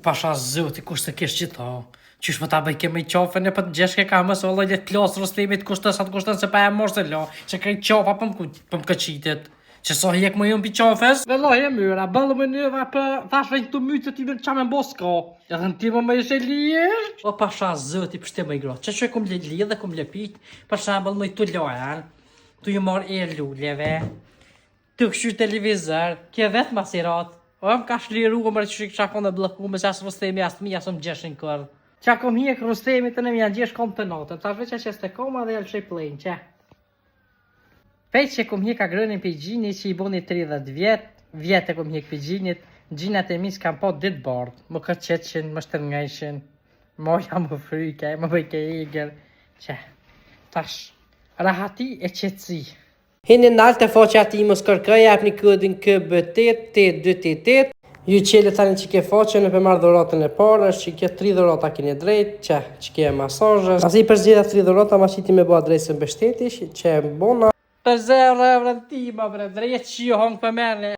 Pasha zoti kush të kesh qita. Qysh më ta bëj keme i qafën e për të gjeshke ka mësë vëllë jetë klasë rëslimit kushtës atë kushtën se pa e morë se la. Që krej qafa për më këqitit. Që so hjek më jënë pi qafës? Vëllaj e myra, bëllë më njëva për thash vejnë të mytë të ti vërë qa me mboska. Edhe në ti më ishe lijesht. O pasha zoti pështe më i gratë. Që kum le li dhe kum le pit. Për shembull më i tu lojan. Tu ju marë e lulleve. Tu këshu televizor. Kje vetë masirat. O më ka shliru më që kisha konë dhe blëku me qasë rëstemi asë mi asë më gjeshin kërë. Qa kom hjek rëstemi të në mi janë gjesh kom të natën, ta veqa që s'te koma dhe jelë shej plejnë, që. Pejtë që kom hjek a grënin për gjini që i boni 30 vjet e kom hjek për gjinit, gjinat e mis kam po ditë bardë, më këtë qeqin, më shtërngajshin, moja më fryke, më bëjke eger, që. Tash, rahati e qetësi. Hini nalë të foqe ati më skërkëj, apë një këdin KB88288. Ju qele tani që ke foqe në për marrë dhuratën e parë, është që ke 3 dhurata keni drejt, që ke masazhës. Asi për zgjeda 3 dhurata, ma qiti me bo adresën bështetish, që e bona. Për zërë rëntima, bre, drejt që ju hongë për mene.